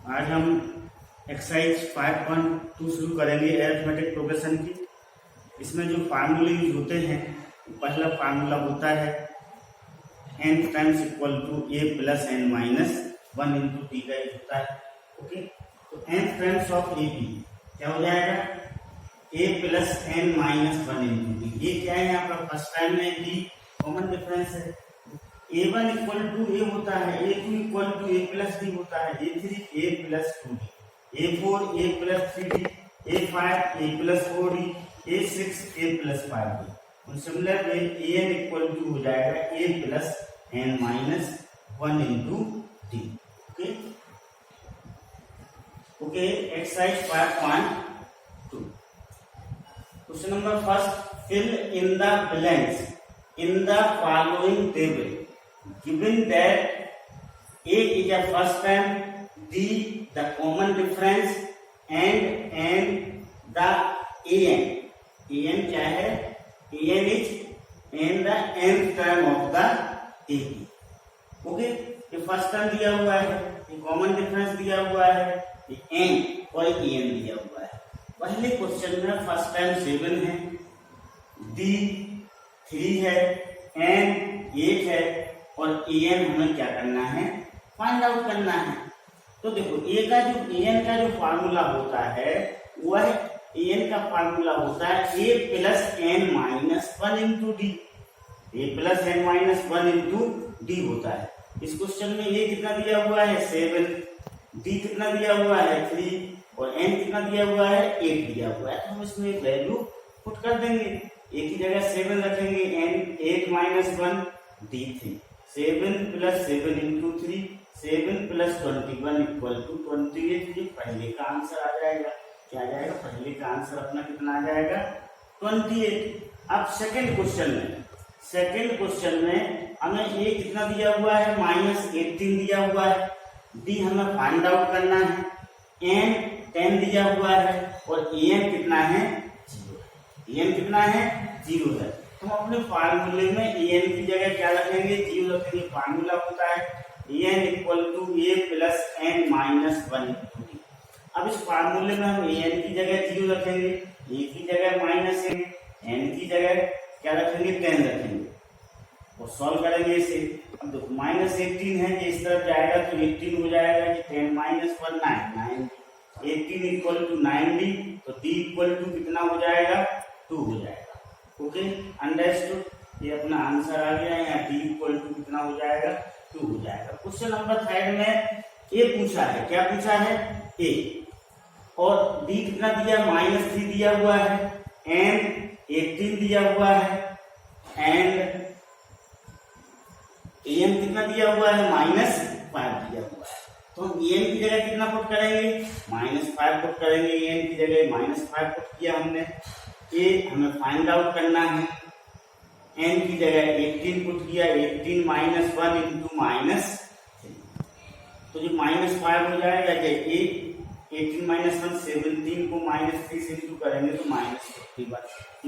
आज हम एक्सरसाइज 5.2 शुरू करेंगे अरिथमेटिक प्रोग्रेशन की। इसमें जो फार्मूले यूज होते हैं, पहला फार्मूला होता है n times equal to a plus n minus 1 into T का यूज होता है। ओके, तो n times of A B क्या हो जाएगा a plus n minus 1 into T. ये क्या है यहाँ पर फर्स्ट टाइम में डी कॉमन डिफरेंस है। a1 इक्वल टू ए होता है, a2 equal to A plus D होता है, a3 a plus 2d, a4 a plus 3d, a5 a plus 4d, a6 a plus 5d। Similar way an equal to हो जाएगा a plus n minus 1 into D. Okay okay, exercise 5.2। Question number first, fill in the blanks in the following table given that a is a first term, d the common difference, and the an क्या है, an is and the nth term of the a। Okay, ये first term दिया हुआ है, ये common difference दिया हुआ है, ये n और an दिया हुआ है। पहले क्वेश्चन में फर्स्ट टर्म 7 है, d 3 है, n 8 है और an हमें क्या करना है, फाइंड आउट करना है। तो देखो a का जो an का जो फार्मूला होता है वह an का फार्मूला होता है a plus n minus 1 into D. a plus n minus 1 into D होता है। इस क्वेश्चन में a कितना दिया हुआ है 7, d कितना दिया हुआ है 3 और n कितना दिया हुआ है 8 दिया हुआ है। तो हम इसमें वैल्यू पुट कर देंगे, एक ही जगह 7 रखेंगे, n 8 minus 1 d3, 7 plus 7 into 3, 7 plus 21 equal to 28। ये पहले का आंसर आ जाएगा। क्या आ जाएगा, पहले का आंसर अपना कितना आ जाएगा 28। अब सेकंड क्वेश्चन में हमें a कितना दिया हुआ है माइनस 18 दिया हुआ है, d हमें फाइंड आउट करना है, n 10 दिया हुआ है और an कितना है 0। an कितना है 0 है। तो हम अपने फार्मूले में an की जगह क्या रखेंगे, 0 रखेंगे। फार्मूला होता है an equal to a plus n minus 1 into D. अब इस फार्मूले में हम an की जगह 0 रखेंगे, a की जगह माइनस n की जगह क्या रखेंगे 10 रखेंगे और सॉल्व करेंगे इसे। अब देखो माइनस 18 है, ये इस तरफ जाएगा तो 18 हो जाएगा, कि 10 माइनस 1 9, 18 इक्वल टू 9d, तो d इक्वल टू कितना हो जाएगा 2 हो जाएगा। Okay, understood. ये अपना आंसर आ गया, यहाँ d इक्वल टू कितना हो जाएगा 2 हो जाएगा। क्वेश्चन नंबर 3 में a पूछा है, क्या पूछा है a, और d कितना दिया माइनस 3 दिया हुआ है, n 18 दिया हुआ है, एंड an कितना दिया हुआ है माइनस 5 दिया हुआ है। तो हम an की जगह कितना पुट करेंगे माइनस 5 पुट करेंगे, an की जगह माइनस 5 पुट किया हमने। a हमें फाइंड आउट करना है, n की जगह 18 पुट किया, 18 माइनस 1 इंटू माइनस 3, तो जो माइनस 5 हो जाएगा, जैसे 18 माइनस 1 17 को माइनस 3 से इंटू करेंगे तो माइनस 51,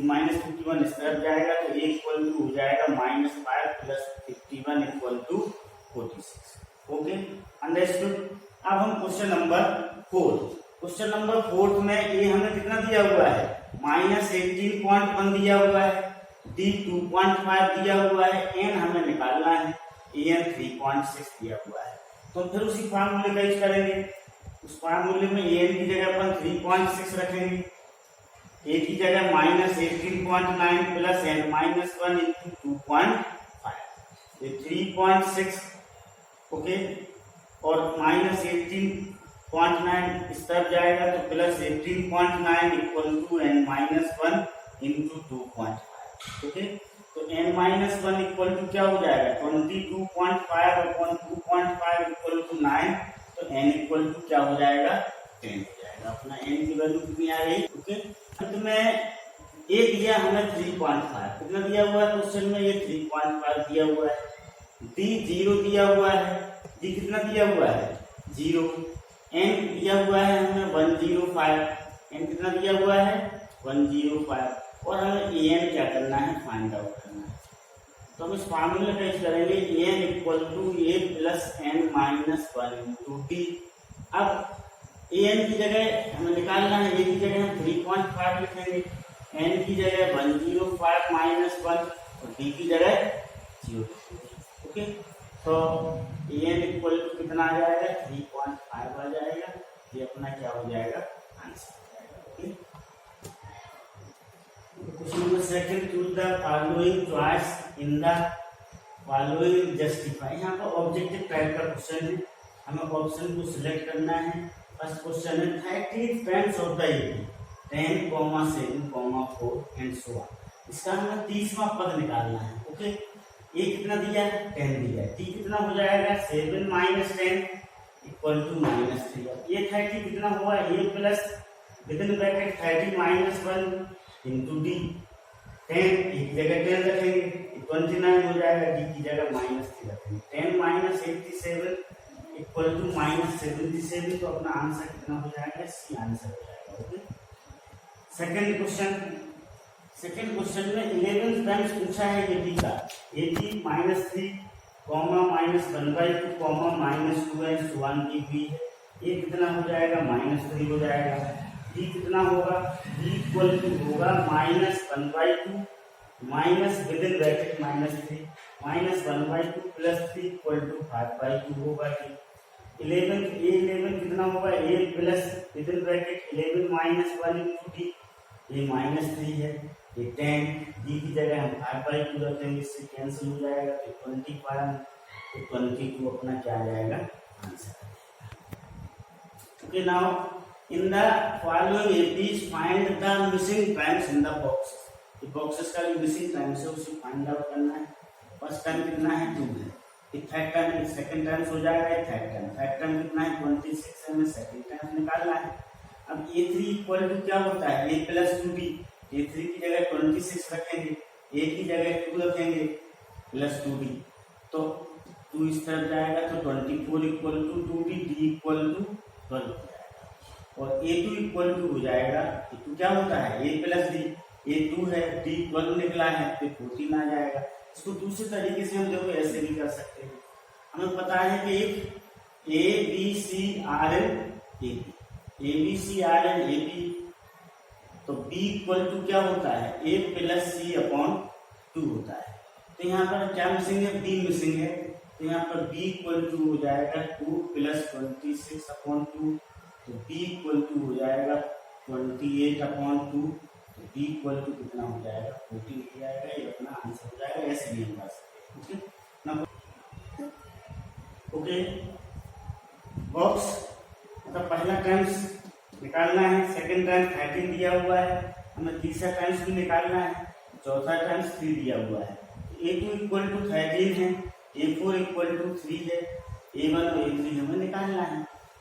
माइनस 51 इस तरफ जाएगा तो a इक्वल टू हो जाएगा minus 5 plus 51 equal to 46। Okay, understood. अब हम क्वेश्चन नंबर 4 में a हमें कितना दिया हुआ है माइनस 18.1 दिया हुआ है, d 2.5 दिया हुआ है, n हमें निकालना है, an 3.6 दिया हुआ है। तो फिर उसी फार्मूले का यूज करेंगे। उस फार्मूले में an की जगह अपन 3.6 रखेंगे, a की जगह minus 18.9 plus n minus 1 into 2.5, ये 3.6। ओके, और माइनस 18.9 इस तरफ जाएगा तो plus 18.9 equal to n minus 1 into 2.5। Okay, तो n माइनस 1 इक्वल टू क्या हो जाएगा 22.5 अपॉन 2.5 इक्वल टू 9, तो n इक्वल टू क्या हो जाएगा 10 हो जाएगा। अपना n की वैल्यू कितनी आ गई। ओके, अंत में a दिया हमें 3.5, कितना दिया हुआ है क्वेश्चन में, ये 3.5 दिया हुआ है, d 0 दिया हुआ है, d कितना दिया हुआ है 0, n दिया हुआ है हमें 105, n कितना दिया हुआ है 105 और हमें an क्या करना है फाइंड आउट करना है। तो हम इस फार्मूले का यूज करेंगे an equal to a plus n minus 1 into D. अब ए एन की जगह हमें निकालना है, ए की जगह हम 3.5 लिखेंगे, एन की जगह 105 माइनस 1 और डी की जगह 0। ओके, तो ए एन इक्वल टू कितना आ जाएगा 3.5 आ जाएगा। ये अपना क्या हो जाएगा आंसर हो जाएगा। Okay, question number second, choose the following choice in the following justify. यहाँ पर ऑब्जेक्टिव टाइप का क्वेश्चन है, हमें ऑप्शन को सिलेक्ट करना है। फर्स्ट क्वेश्चन है 30 friends of the year 10, 7, 4 and so on. इसका हमें 30वां पद निकालना है। ओके, ए कितना दिया है 10 दिया है, टी कितना हो जाएगा 7 माइनस 10 इक्वल टू -3। ये 30 कितना हुआ A plus with in bracket 30 minus 1 into D, 10 एक जगह 10 रखेंगे 29 हो जाएगा, डी की जगह -3 रखेंगे। 10 माइनस 87 इक्वल टू -77, तो अपना आंसर कितना हो जाएगा सी आंसर हो जाएगा। ओके, सेकंड क्वेश्चन में 11 टाइम्स पूछा है ये डी का, 80 -3 -1/2 -2 एंड सो ऑन दी हुई है। ये कितना हो जाएगा -3 हो जाएगा। डी कितना होगा, डी इक्वल टू होगा -1/2 minus with in bracket -3 -1/2 plus 3 equal to 5/2 होगा। 11 कितना होगा A plus with in bracket 11 minus 1 into D, ये -3 है। ये 10, डी की जगह हम 5/2 रखेंगे, इससे कैंसिल हो जाएगा, तो 25, तो 22 अपना क्या आ जाएगा answer. Okay, now in the following APs find the missing times in the boxes. ये बॉक्सेस का जो मिसिंग टाइम्स है उसे फाइंड आउट करना है। फर्स्ट टाइम कितना है 2 है, थर्ड टाइम सेकंड टाइम हो जाएगा, थर्ड टाइम कितना है 26 है, हमें सेकंड टाइम निकालना है। अब a3 इक्वल टू क्या होता है a प्लस 2d, a3 की जगह 26 रखेंगे, a की जगह 2 रखेंगे प्लस 2d, तो 2 इस तरफ जाएगा तो 24 equal to 2d, d equal to 12 हो जाएगा। और a2 इक्वल टू हो जाएगा, a2 क्या होता है a प्लस d, a2 है d 12 निकला है तो 14 आ जाएगा। इसको दूसरे तरीके से हम देखो ऐसे भी कर सकते हैं। हमें पता है कि एक A B C are in A B C are in A B, तो बी इक्वल टू क्या होता है ए प्लस सी अपॉन 2 होता है। तो यहाँ पर क्या मिसिंग है, बी मिसिंग है, तो यहाँ पर बी इक्वल टू हो जाएगा 2 प्लस 26 अपॉन 2, तो बी इक्वल टू हो जाएगा 28 अपॉन 2, बी इक्वल टू कितना हो जाएगा 14 हो जाएगा। ये अपना आंसर हो जाएगा, ऐसे भी हम कर सकते हैं। ओके, बॉक्स मतलब पहला टाइम्स निकालना है, सेकंड टाइम्स 13 दिया हुआ है, हमें तीसरा टाइम्स भी निकालना है, चौथा टाइम्स 3 दिया हुआ है। a2 इक्वल टू 13 है, a4 इक्वल टू 3 है, a1 और a3 हमें निकालना है।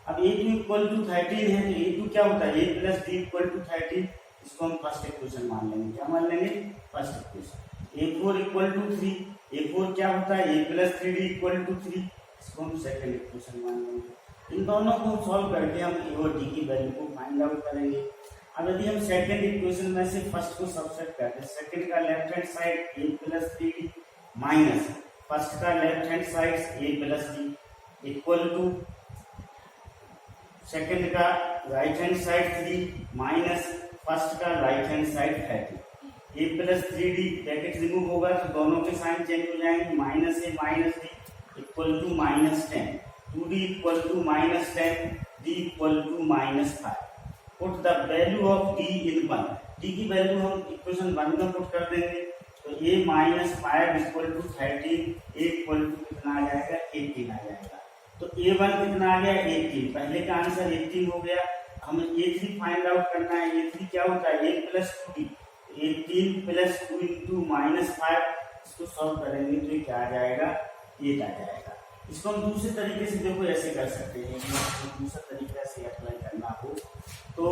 अब a2 इक्वल टू 13 है तो a2 क्या होता है a plus d equal to 13, इसको हम फर्स्ट इक्वेशन मान लेंगे। क्या मान लेंगे first equation. a4 equal to 3, a4 क्या होता है a plus 3d equal to 3, इसको हम सेकंड इक्वेशन मान लेंगे। इन दोनों को सॉल्व करके हम a और d की वैल्यू को फाइंड आउट करेंगे। अब यदि हम सेकंड इक्वेशन में से फर्स्ट को सब्ट्रैक्ट करते हैं, सेकंड का left hand side a plus 3d minus first का left hand side a plus d equal to second का right hand side 3 minus first का right hand side 30। a plus 3d bracket remove होगा तो दोनों के sign change हो जाएंगे, minus a minus d equal to -10, 2d equal to -10, d equal to -5। Put the value of d in 1, d की value हम equation 1 में put कर देंगे, तो a -5 equal to 13, a equal to कितना आ जाएगा 18 आ जाएगा। तो a1 कितना आ गया 18, पहले का आंसर 18 हो गया। हमें a3 फाइंड आउट करना है, a3 क्या होता है a plus 2d, 18 plus 2 into -5, इसको सॉल्व करेंगे तो ये क्या आ जाएगा 8 आ जाएगा। इसको हम दूसरे तरीके से देखो ऐसे कर सकते हैं, दूसरा तरीका से अप्लाई करना हो तो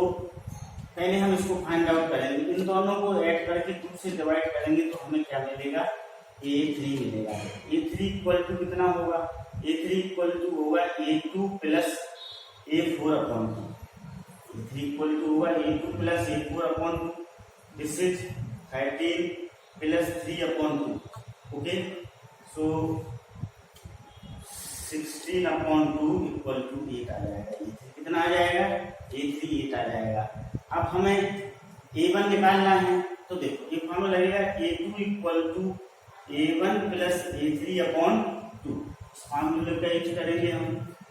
पहले हम इसको फाइंड आउट करेंगे, इन दोनों को ऐड करके 2 से डिवाइड करेंगे तो हमें क्या मिलेगा a3 मिलेगा। a3 इक्वल टू कितना होगा, a3 इक्वल टू होगा a2 plus a4 upon 2, a3 equal to होगा a2 plus a4 upon 2, this is 13 plus 3 upon 2। Okay, so 16 upon 2 equal to 8 आ जाएगा। हमें A1 निकालना है, तो देखो ये फॉर्मूला लगेगा A2 equal to A1 plus A3 upon 2। इस फॉर्मूले का यूज करेंगे हम।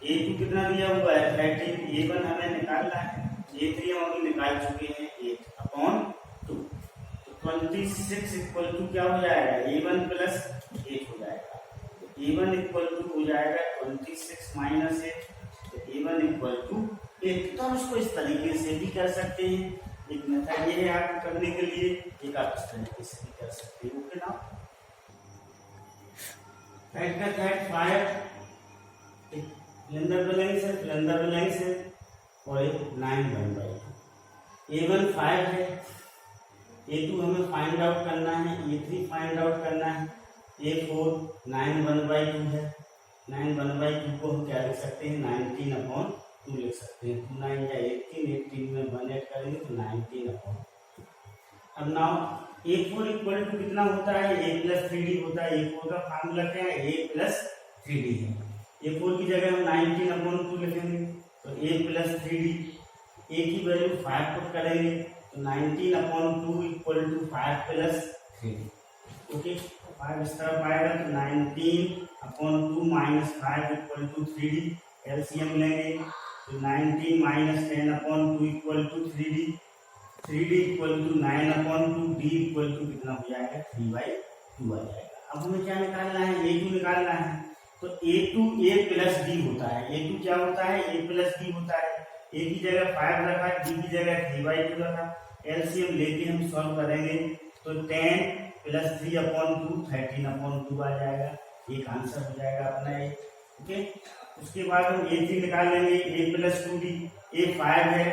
A2 कितना दिया हुआ है 13, A1 हमें निकालना है, A3 हम अभी निकाल चुके हैं 8 अपॉन 2। तो 26 इक्वल टू क्या हो जाएगा A1 प्लस 8 हो जाएगा। A1 इक्वल टू हो जाएगा 26 माइनस 8, तो A1 इक्वल टू 8। तो हम इसको इस तरीके से भी कर सकते हैं, एक मेथड ये है आपको करने के लिए, एक आप इस तरीके से भी कर सकते हैं। ओके ना, थर्ड का थर्ड 5 सिलेंडर बैलेंस है और एक 9 1/2। A1 5 है, A2 हमें फाइंड आउट करना है, A3 फाइंड आउट करना है, A4 9 1/2 है। 9 1/2 को हम क्या लिख सकते हैं 19 अपॉन 2 लिख सकते हैं। 2 9 या 18 में 1 ऐड करेंगे तो 19 अपॉन। अब नाउ A4 इक्वल टू कितना होता है A प्लस 3D होता है। A4 का फार्मूला क्या है A प्लस 3D है। A4 की जगह हम 19 अपॉन 2 लिखेंगे, तो A प्लस 3D। A की वैल्यू 5 पुट करेंगे तो 19 upon 2 equal to 5 plus 3D। Okay, 5 इस तरफ आएगा तो 19 upon 2 minus 5 equal to 3D। LCM लेंगे तो 19 minus 10 upon 2 equal to 3D। 3D equal to 9 upon 2, D equal to कितना हो जाएगा 3/2 आ जाएगा। अब हमें क्या निकालना है A2 निकालना है, तो A2 A प्लस D होता है। A2 क्या होता है A प्लस D होता है। A की जगह 5 रखा, D की जगह 3/2 रखा। एलसीएम लेके हम सॉल्व करेंगे तो 10 प्लस 3 अपॉन 2 13 अपॉन 2 आ जाएगा। एक आंसर हो जाएगा अपना ये। ओके, उसके बाद हम A3 निकाल लेंगे A प्लस 2D। A 5 है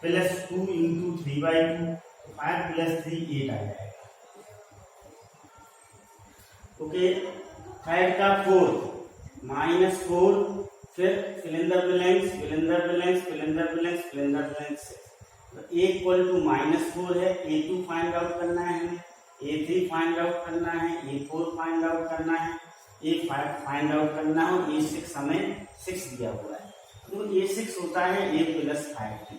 प्लस 2 इंटू 3/2, 5 प्लस 3 8 आ जाएगा। ओके, थर्ड का 4 माइनस 4, फिर सिलेंडर बैलेंस तो A इक्वल टू -4 है। A2 फाइंड आउट करना है हमें, A3 फाइंड आउट करना है, A4 फाइंड आउट करना है, A5 फाइंड आउट करना है, और A6 हमें 6 दिया हुआ है। तो A6 होता है A प्लस 5D।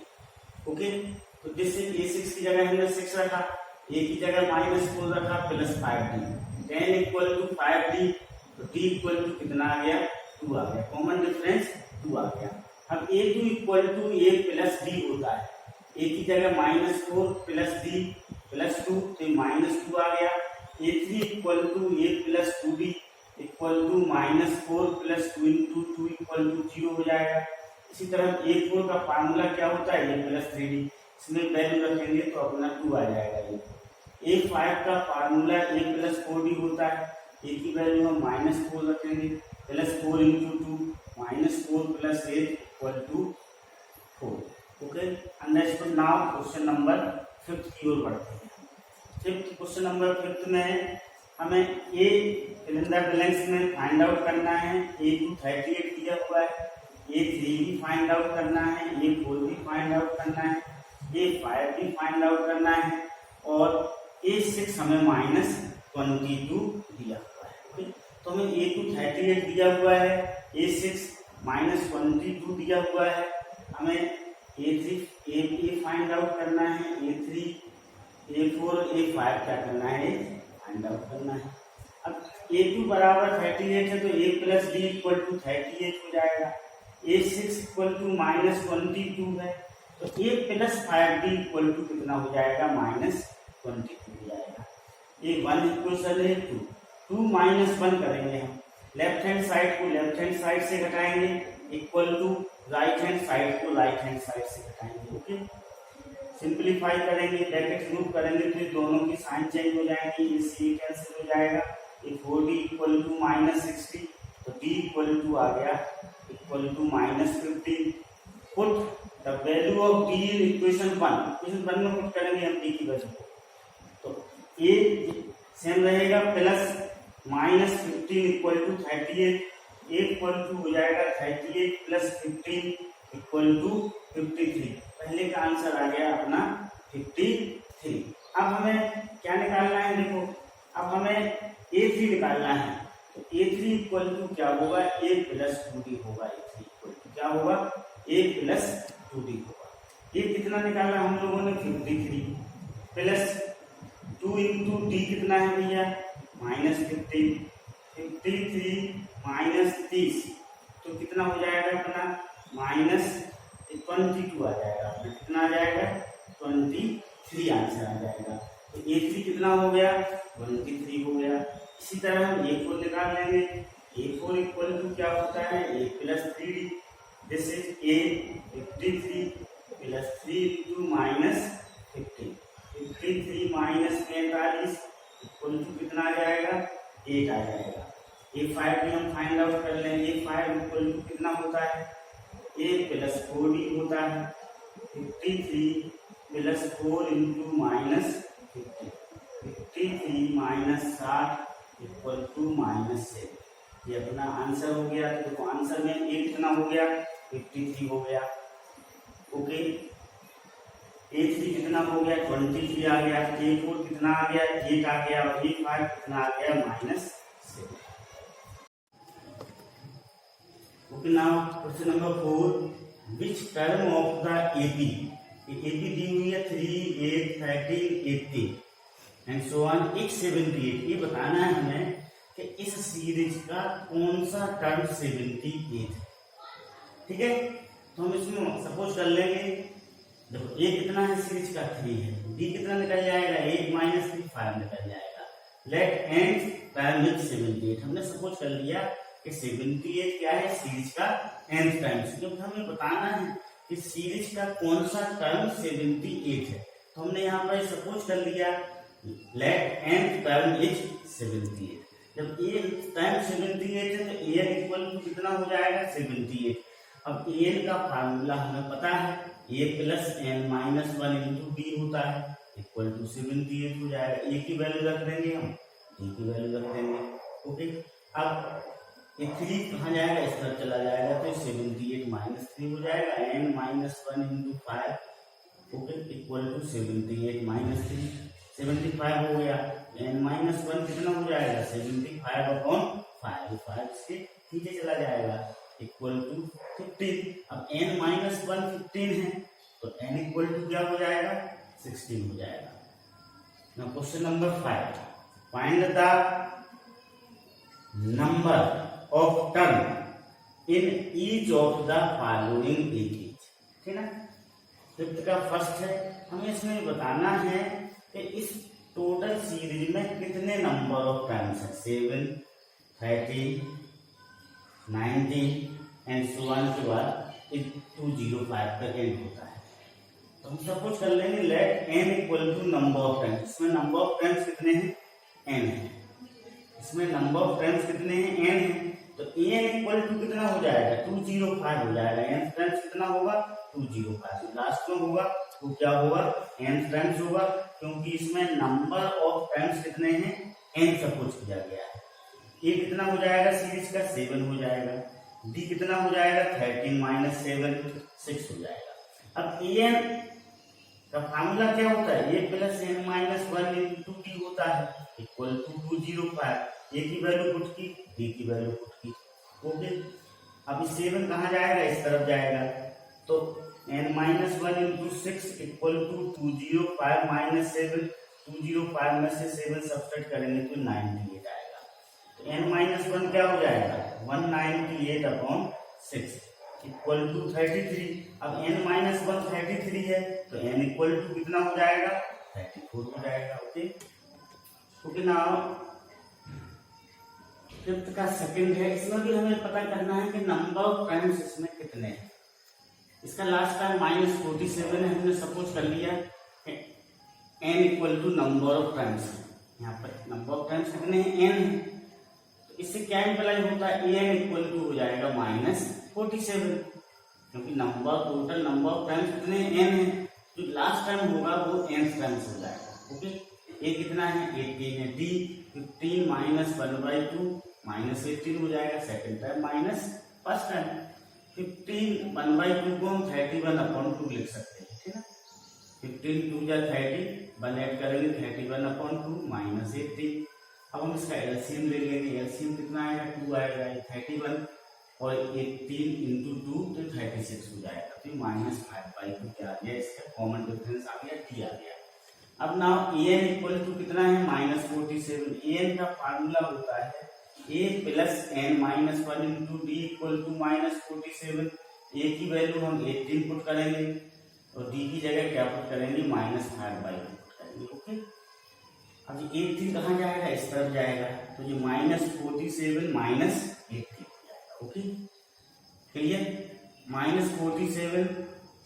ओके, तो जिससे A6 की जगह हमने 6 रखा, A की जगह -4 रखा plus 5D। 10 equal to 5D, तो D इक्वल टू कितना आ गया 2 आ गया। कॉमन डिफरेंस 2 आ गया। अब A2 equal to A plus D होता है। A की जगह -4 प्लस D प्लस 2, तो -2 आ गया। A3 equal to A plus 2D equal to -4 plus 2 into 2 equal to 0 हो जाएगा। इसी तरह A4 का फार्मूला क्या होता है A प्लस 3D, इसमें वैल्यू रखेंगे तो अपना 2 आ जाएगा। A5 का फार्मूला A प्लस 4D होता है। A की वैल्यू हम -4 रखेंगे, plus 4 into 2 -4 plus 8 equal to 4। Okay, understood. Now question number 5 की ओर बढ़ते हैं। क्वेश्चन नंबर 5 में हमें A सिलेंडर बैलेंस में फाइंड आउट करना है। A2 38 दिया हुआ है, A3 भी फाइंड आउट करना है, A4 भी फाइंड आउट करना है, A5 भी फाइंड आउट करना है, और A6 हमें -22 दिया हुआ है। ओके, तो हमें A2 38 दिया हुआ है, A6 -22 दिया हुआ है, हमें A फाइंड आउट करना है, A3 A4 A5 क्या करना है फाइंड आउट करना है। अब A2 बराबर 38 है तो A plus D equal to 38 हो जाएगा। A6 इक्वल टू -22 है तो A plus 5D equal to कितना हो जाएगा -22 हो जाएगा। ये 1 इक्वेशन है 2 -1 करेंगे हम। लेफ्ट हैंड साइड को लेफ्ट हैंड साइड से घटाएंगे, equal to right hand side को राइट हैंड साइड से घटाएंगे। ओके, सिंप्लीफाई करेंगे, ब्रैकेट रिमूव करेंगे तो दोनों की साइन चेंज हो जाएंगी। ये C कैंसिल हो जाएगा, ये 4D इक्वल टू -60, तो D इक्वल टू आ गया equal to -15। Put the value of D in equation 1 में पुट करेंगे हम D की वैल्यू को, तो A सेम रहेगा plus -15 equal to 38, A equal to हो जाएगा 38 प्लस 15 इक्वल टू 53। पहले का आंसर आ गया अपना 53। अब हमें क्या निकालना है, देखो अब हमें A3 निकालना है, तो A3 इक्वल टू क्या होगा A प्लस 2D होगा। A3 इक्वल टू क्या होगा A प्लस 2D होगा। ये कितना निकाला हम लोगों ने 53 प्लस 2 इंटू डी कितना है भैया -15 53 माइनस 30 तो कितना हो जाएगा अपना -22 आ जाएगा अपना कितना आ जाएगा 23 आंसर आ जाएगा। तो A3 कितना हो गया 23 हो गया। इसी तरह हम A4 निकाल लेंगे। A4 इक्वल टू क्या होता है A plus 3D this is A 53 plus 3 into -15 53 minus 45 equal to कितना आ जाएगा 8 आ जाएगा। A5 भी हम फाइंड आउट कर लेंगे। A5 इक्वल टू कितना होता है A प्लस 4D होता है 53 plus 4 into -50 53 minus 60 equal to -7। ये अपना आंसर हो गया। तो देखो आंसर में A कितना हो गया 53 हो गया। ओके A3 कितना हो गया 23 आ गया। A4 कितना आ गया 8 आ गया और A5 कितना आ गया -7। Okay now question number 4 which term of the AP दी हुई है 3 8 13 18 एंड सो ऑन 78। ये बताना है हमें कि इस सीरीज का कौन सा टर्म 78 ठीक है। तो हम इसमें सपोज कर लेंगे देखो A कितना है सीरीज का 3 है D कितना निकल जाएगा 8 माइनस 3 5 निकल जाएगा। लेट एंड टर्म विद 78 हमने सपोज कर लिया कि 78 क्या है सीरीज का nth टर्म। क्योंकि हमें बताना है कि सीरीज का कौन सा टर्म 78 है तो हमने यहाँ पर सपोज कर लिया लेट nth टर्म इज 78। जब A टर्म 78 है तो an इक्वल टू कितना हो जाएगा 78। अब an का फार्मूला हमें पता है A plus n minus 1 into D होता है इक्वल टू 78 हो जाएगा। A की वैल्यू रख देंगे हम D की वैल्यू रख देंगे। ओके अब ये 3 कहाँ जाएगा इस तरफ चला जाएगा तो 78 माइनस 3 हो जाएगा n minus 1 into 5 okay equal to 78 minus 3 75 हो गया। n माइनस 1 कितना हो जाएगा 75 अपॉन 5 5 इसके नीचे चला जाएगा इक्वल टू 15। अब n माइनस 1 15 है तो n इक्वल टू क्या हो जाएगा 16 हो जाएगा। Now question number 5 find the number of term in each of the following pages ठीक है। फिफ्थ का फर्स्ट है हमें इसमें बताना है कि इस टोटल सीरीज में कितने नंबर ऑफ टर्म्स है 7 13 19 एंड सो ऑन के बाद 205 तक एंड होता है। तो हम सपोज कर लेंगे let n equal to number of terms. इसमें नंबर ऑफ टर्म्स कितने हैं n है। इसमें नंबर ऑफ टर्म्स कितने हैं n है तो n इक्वल टू कितना हो जाएगा 205 हो जाएगा। n टर्म्स कितना होगा 205 लास्ट में होगा तो क्या होगा n टर्म्स होगा क्योंकि इसमें नंबर ऑफ टर्म्स कितने हैं n सपोज किया गया है। a कितना हो जाएगा सीरीज का 7 हो जाएगा। d कितना हो जाएगा 13 माइनस 7 6 हो जाएगा। अब an का फार्मूला क्या होता है a plus n minus 1 into D होता है इक्वल टू 205। a की वैल्यू पुट की d की वैल्यू पुट की ओके। अब 7 कहाँ जाएगा इस तरफ जाएगा तो n minus 1 into 6 equal to 205 minus 7 205 में से 7 सब्ट्रैक्ट करेंगे तो 98 आएगा। तो n माइनस 1 क्या हो जाएगा 198 अपॉन 6 इक्वल टू 33। अब n माइनस 1 33 है तो n इक्वल टू कितना हो जाएगा 34 हो जाएगा। ओके ओके नाउ फिफ्थ का सेकंड है। इसमें भी हमें पता करना है कि नंबर ऑफ टाइम्स इसमें कितने हैं। इसका लास्ट टाइम -47 है हमने सपोज कर लिया n equal to number of times. यहाँ पर नंबर ऑफ टाइम्स कितने हैं n है तो इससे क्या इम्प्लाई होता है n इक्वल टू हो जाएगा -47 क्योंकि number total number of times कितने n है जो लास्ट टाइम होगा वो n टाइम्स हो जाएगा। ओके a कितना है 18 है। d 15 माइनस 1/2 माइनस 18 हो जाएगा second time minus first time. 15 1/2 को हम 31 अपॉन 2 लिख सकते हैं ठीक है। 15 2 जा 30 1 ऐड करेंगे 31 अपॉन 2 माइनस 18। अब हम इसका एलसीएम ले लेंगे। एलसीएम कितना आएगा 2 आएगा 31 और 18 इंटू 2 तो 36 हो जाएगा। तो -5/2 क्या आ गया, इसका कॉमन डिफरेंस आ गया, डी आ गया। अब नाउ an इक्वल टू कितना है -47। an का फार्मूला होता है a plus n minus 1 into D equal to -47। a की वैल्यू हम 18 पुट करेंगे और d की जगह क्या पुट करेंगे -5/2 पुट करेंगे। ओके, अब ये 18 कहाँ जाएगा, इस तरफ जाएगा, तो ये -47 माइनस 18 हो जाएगा। ओके क्लियर, -47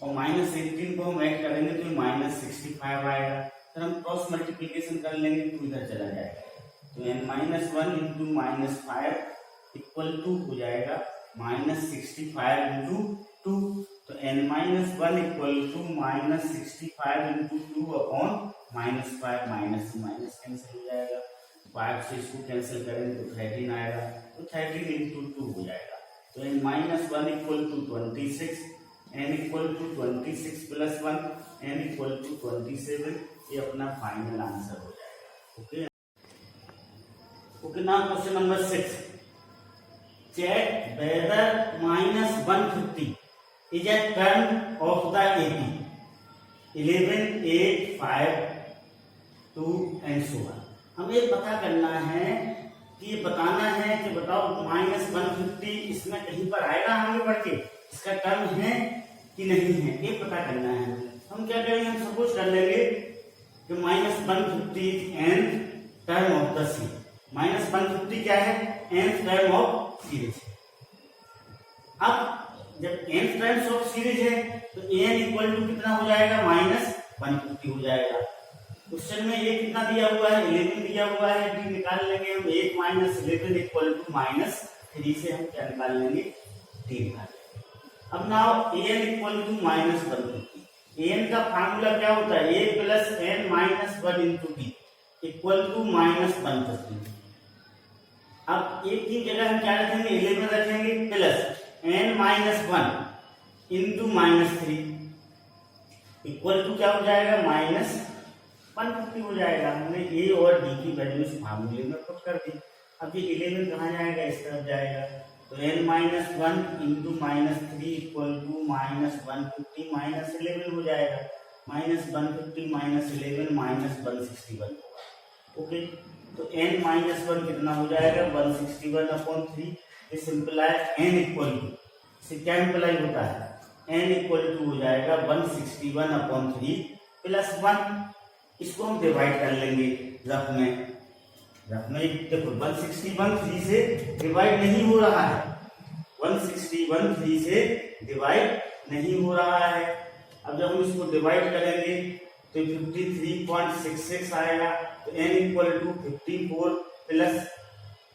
और -18 को हम ऐड करेंगे तो -65 आएगा। फिर हम क्रॉस मल्टीप्लीकेशन कर लेंगे तो इधर चला जाएगा, तो n-1 इंटू -5 इक्वल टू हो जाएगा -65 इंटू 2, तो n-1 equal to -65 into 2 upon -5, minus से माइनस कैंसिल हो जाएगा, 5 से इसको कैंसिल करेंगे तो 13 आएगा, तो 13 इंटू 2 हो जाएगा, तो n-1 equal to 26, n equal to 26 plus 1, n equal to 27, ये अपना फाइनल आंसर हो जाएगा। Okay okay, now question number 6, check whether -150 is a term of the AP 11, 8, 5, 2 and so on. हमें ये पता करना है कि ये बताना है कि बताओ -150 इसमें कहीं पर आएगा आगे बढ़ के, इसका टर्म है कि नहीं है, ये पता करना है। हम क्या करेंगे, हम सपोज कर लेंगे कि -150 nth term of the series. -150 क्या है, nth टर्म ऑफ सीरीज। अब जब nth टर्म्स ऑफ सीरीज है तो n इक्वल टू कितना हो जाएगा, -150 हो जाएगा। क्वेश्चन में ये कितना दिया हुआ है, 11 दिया हुआ है, डी निकाल लेंगे हम, 8 माइनस 11 इक्वल टू -3 से हम क्या निकाल लेंगे, डी निकाल लेंगे। अब now an equal to -150, an का फार्मूला क्या होता है, a plus n minus 1 into D equal to -150। अब एक की जगह हम क्या रखेंगे, 11 रखेंगे plus n minus 1 into -3 equal to क्या हो जाएगा, -150 हो जाएगा। हमने a और d की वैल्यू इस फार्मूले में पुट कर दी। अब ये 11 कहाँ जाएगा, इस तरफ जाएगा, तो n-1 इंटू -3 इक्वल टू -150 -11 हो जाएगा, -150 -11 -161 होगा। ओके, तो n-1 कितना हो जाएगा, 161 अपॉन 3। ये सिंपलाई n इक्वल टू, इससे क्या इंप्लाई होता है, n इक्वल टू हो जाएगा 161 अपॉन 3 प्लस 1। इसको हम डिवाइड कर लेंगे रफ में देखो 161 3 से डिवाइड नहीं हो रहा है, 161 3 से डिवाइड नहीं हो रहा है। अब जब हम इसको डिवाइड करेंगे तो 53.66 आएगा, तो n इक्वल टू 54 प्लस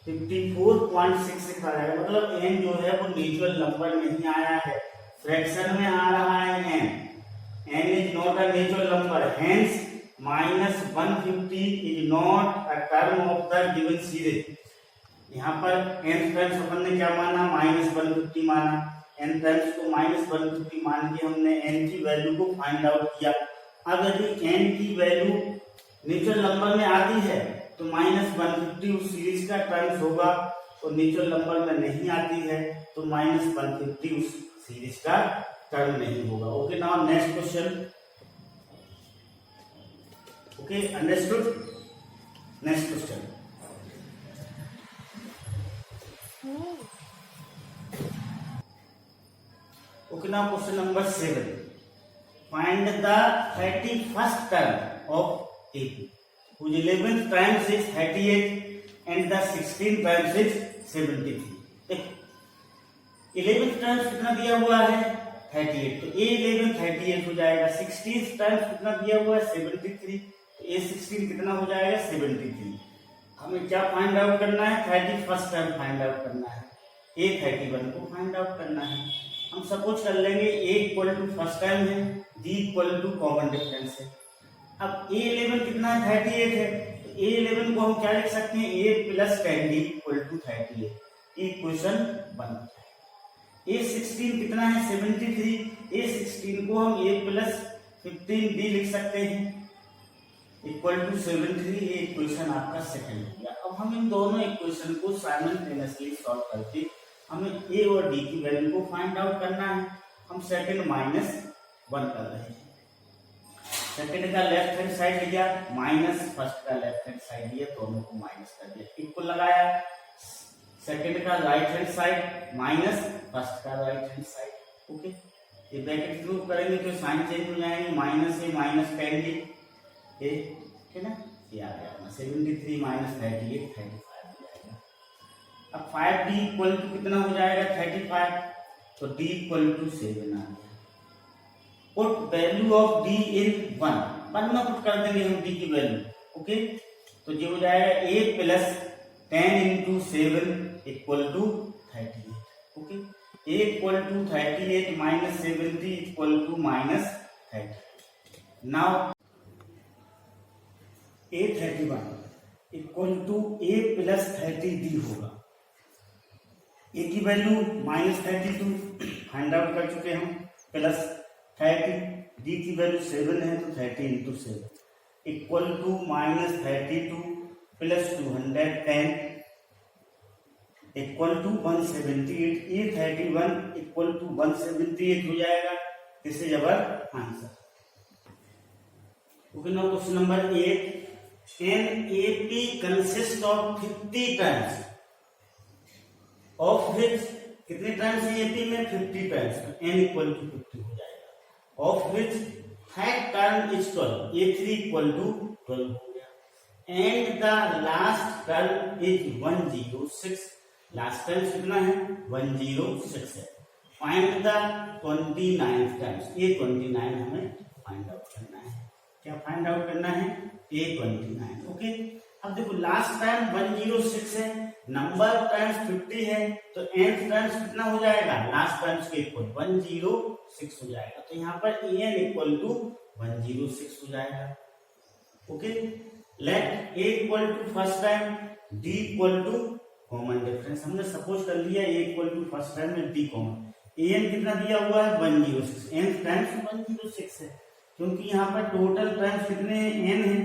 54.66 आ जाएगा। मतलब n जो है वो नेचुरल नंबर नहीं आया है, फ्रैक्शन में आ रहा है n is not a natural number, hence -150 is not a term of the given series. यहाँ पर n टर्म्स अपन ने क्या माना, -150 माना, n टर्म्स को -150 मान के हमने n की वैल्यू को फाइंड आउट किया। अब यदि n की वैल्यू नेचुरल नंबर में आती है तो -150 उस सीरीज का टर्म्स होगा, और नेचुरल नंबर में नहीं आती है तो -150 उस सीरीज का टर्म नहीं होगा। Okay, now next question. Okay, understood. Next question, okay, now question number 7, find the 31st term of AP whose 11th times is 38 and the 16th times is 73। 11th times कितना दिया हुआ है, 38, तो a11 38 हो जाएगा। 16th times कितना दिया हुआ है, 73, तो a16 कितना हो जाएगा, 73। हमें क्या फाइंड आउट करना है, 31st टाइम फाइंड आउट करना है, a31 को फाइंड आउट करना है। हम सपोज कर लेंगे a equal to first time है, d equal to common difference है। अब a11 कितना है, 38 है, तो a11 को हम क्या लिख सकते हैं, a plus 10d equal to 38, equation 1। a16 कितना है, 73, a16 को हम a प्लस 15d लिख सकते हैं इक्वल टू 73, ये इक्वेशन आपका सेकंड हो गया। अब हम इन दोनों इक्वेशन को साइमल्टेनियसली सॉल्व करके हमें a और d की वैल्यू को फाइंड आउट करना है। हम सेकंड माइनस 1 कर रहे हैं। सेकंड का लेफ्ट हैंड साइड लिया माइनस फर्स्ट का लेफ्ट हैंड साइड लिया, दोनों को माइनस कर दिया, इक्वल लगाया। सेकंड का right hand side minus first का राइट हैंड साइड। ओके, ये ब्रैकेट थ्रू करेंगे तो साइन चेंज हो जाएंगे, माइनस ए माइनस 10 डी, ठीक है ना, ये आ गया अपना 73 माइनस 38 35 हो जाएगा। अब 5d इक्वल टू कितना हो जाएगा 35, तो d इक्वल टू 7 आ गया। Put value of d in 1 में पुट कर देंगे हम d की वैल्यू। ओके, तो ये हो जाएगा a plus 10 into 7 equal to 38। Okay, a equal to 38 minus 70 equal to minus 30। Now a 31 equal to a plus 30d होगा। a की वैल्यू माइनस 32 फाइंड आउट कर चुके हम, प्लस 30, d की वैल्यू 7 है तो 30 into 7 equal to minus 32 plus 210 equal to 178। A 31 equal to 178 हो जाएगा। This is our answer. Okay, now question number 8, an AP consist of 50 times of which, कितने times है एपी में 50 टाइम्स, तो N equal to 50 हो जाएगा। Of which third term is 12, ए3 equal to 12 हो गया। And the last term is 106, last term कितना है 106 है। फाइंड द 29th टाइम्स, ये 29 हमें फाइंड आउट करना है। क्या फाइंड आउट करना है, ए 29। ओके, अब देखो लास्ट टाइम 106 है, नंबर टाइम्स 50 है, तो nth टाइम्स कितना हो जाएगा लास्ट टाइम्स के इक्वल 106 हो जाएगा। तो यहाँ पर an इक्वल टू 106 हो जाएगा। Okay, let a equal to first time, d equal to common difference, हमने सपोज कर लिया a equal to first time में d कॉमन। an कितना दिया हुआ है 106, nth टाइम्स 106 है, क्योंकि यहाँ पर टोटल टाइम्स कितने n है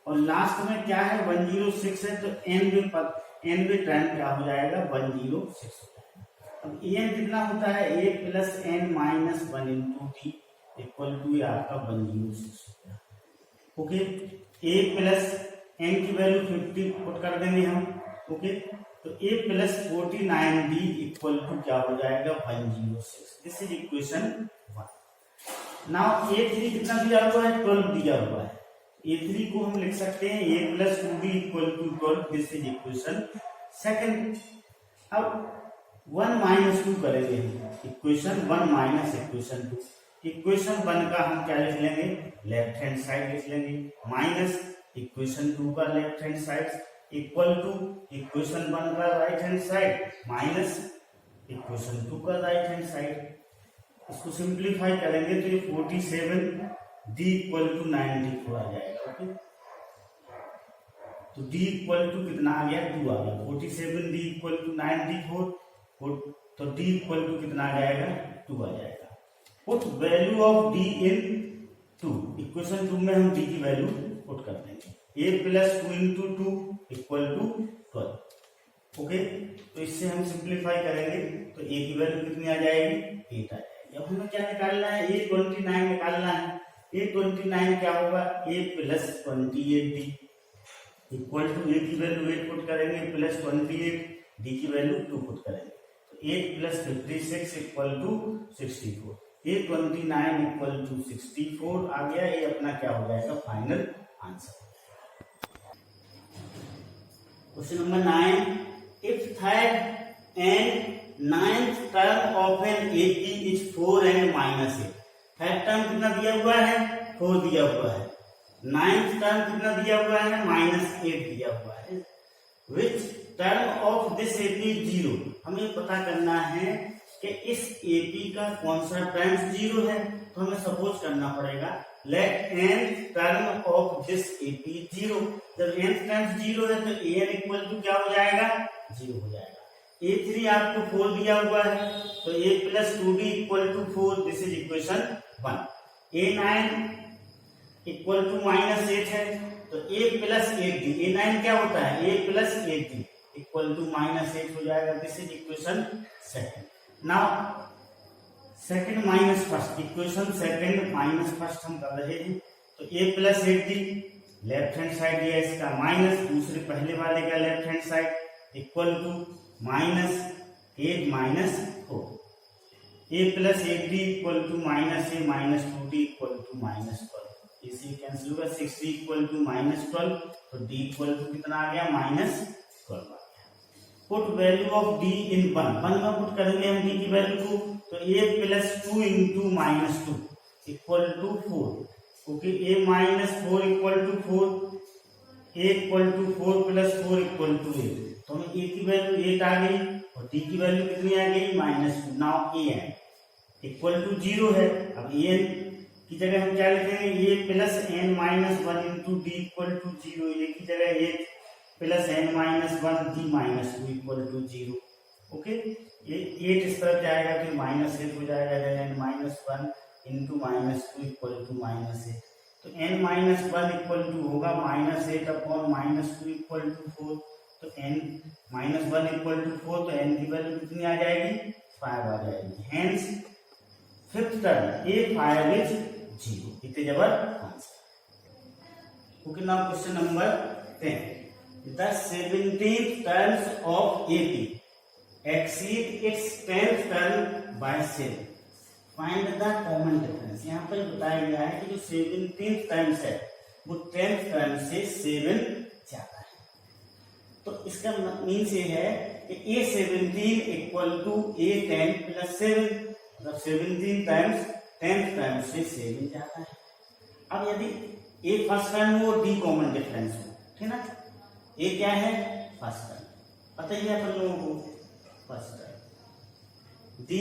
और लास्ट में क्या है 106 है, तो n भी टाइम क्या हो जाएगा 106 हो जाएगा। अब n कितना होता है a plus n minus 1 into D equal to आपका 106 हो गया। ओके, a प्लस n की वैल्यू 50 पुट कर देंगे हम। ओके, तो a plus 49d equal to क्या हो जाएगा 106। This is equation 1। Now a3 कितना दिया हुआ है 12 दिया हुआ है, a3 को हम लिख सकते हैं a plus 2d equal to 12। This is equation second. अब 1 माइनस 2 करेंगे हम, इक्वेशन 1 माइनस इक्वेशन 2। इक्वेशन 1 का हम क्या लिख लेंगे लेफ्ट हैंड साइड लिख लेंगे, माइनस इक्वेशन 2 का left hand side equal to equation 1 का right hand side minus equation 2 का राइट हैंड साइड। इसको सिंप्लीफाई करेंगे तो ये 47 d इक्वल टू 94 आ जाएगा। ओके, तो d इक्वल टू कितना आ गया 2 आ गया। 47 d इक्वल टू 94, तो d इक्वल टू कितना आ जाएगा 2 आ जाएगा। Put value of d in 2, equation 2 में हम d की वैल्यू पुट कर देंगे, a plus 2 into 2 equal to 12। Okay, तो इससे हम सिंप्लीफाई करेंगे तो a की वैल्यू कितनी आ जाएगी 8 आ जाएगी। अब हमें क्या निकालना है a29 निकालना है। a29 क्या होगा a plus 28d equal to a की वैल्यू 8 पुट करेंगे प्लस 28, d की वैल्यू 2 पुट करेंगे, तो 8 plus 56 equal to 64। a29 equal to 64 आ गया। ये अपना क्या हो जाएगा final answer. Question number 9, if third and ninth term of an AP is 4 and minus 8, third term कितना दिया हुआ है 4 दिया हुआ है, नाइन्थ टर्म कितना दिया हुआ है -8 दिया हुआ है, which term of this AP 0। हमें पता करना है कि इस एपी का कौन सा टर्म 0 है, तो हमें सपोज करना पड़ेगा let nth term of this AP 0। जब nth टर्म 0 है तो an इक्वल टू क्या हो जाएगा 0 हो जाएगा। a3 आपको 4 दिया हुआ है तो a plus 2d equal to 4, this is equation 1। a9 equal to -8 है तो a प्लस 8d, a9 क्या होता है a plus 8d equal to -8 हो जाएगा, this is equation second. Now second minus first, equation second minus first हम कर रहे हैं। तो a plus 8d left hand side दिया इसका माइनस दूसरे पहले वाले का left hand side equal to minus 8 minus 4। a plus 8d equal to minus a minus 2d equal to minus 12। इसी कैंसिल होगा 6d इक्वल टू माइनस 12, तो d equal to कितना आ गया माइनस 12 आ गया। Put value of d in 1 में put करेंगे हम d की वैल्यू को, तो a plus 2 into minus 2 equal to 4, क्योंकि a minus 4 equal to 4, a equal to 4 plus 4 equal to 8, तो हमें a की वैल्यू 8 आ गई और d की वैल्यू कितनी आ गई minus 2। Now a n equal to 0 है। अब a n की जगह हम क्या लिखेंगे, a plus n minus 1 into D equal to 0, a की जगह 8 plus n minus 1 d minus 2 equal to 0। Okay, ये 8 इस तरफ जाएगा तो माइनस 8 हो जाएगा, then n minus 1 into minus 2 equal to minus 8, तो n माइनस 1 इक्वल टू होगा minus 8 upon minus 2 equal to 4, तो n माइनस 1 इक्वल टू 4, तो n की वैल्यू कितनी आ जाएगी 5 आ जाएगी। Hence fifth term a5 is 0। इतने जबर answer. Okay, now question number 10, the 17th terms of ap exceed its 10th term by 7, find the common difference। यहाँ पर बताया गया है कि जो 17th टर्म्स है वो 10th टर्म से 7 ज्यादा है। तो इसका मीन्स ये है कि a17 equal to a10 plus 7, मतलब 17 टाइम्स 10th टर्म से 7 ज्यादा है। अब यदि a फर्स्ट टर्म हो और d कॉमन डिफरेंस हो, ठीक ना, a क्या है फर्स्ट टर्म, पता ही है अपन लोगों को first term, d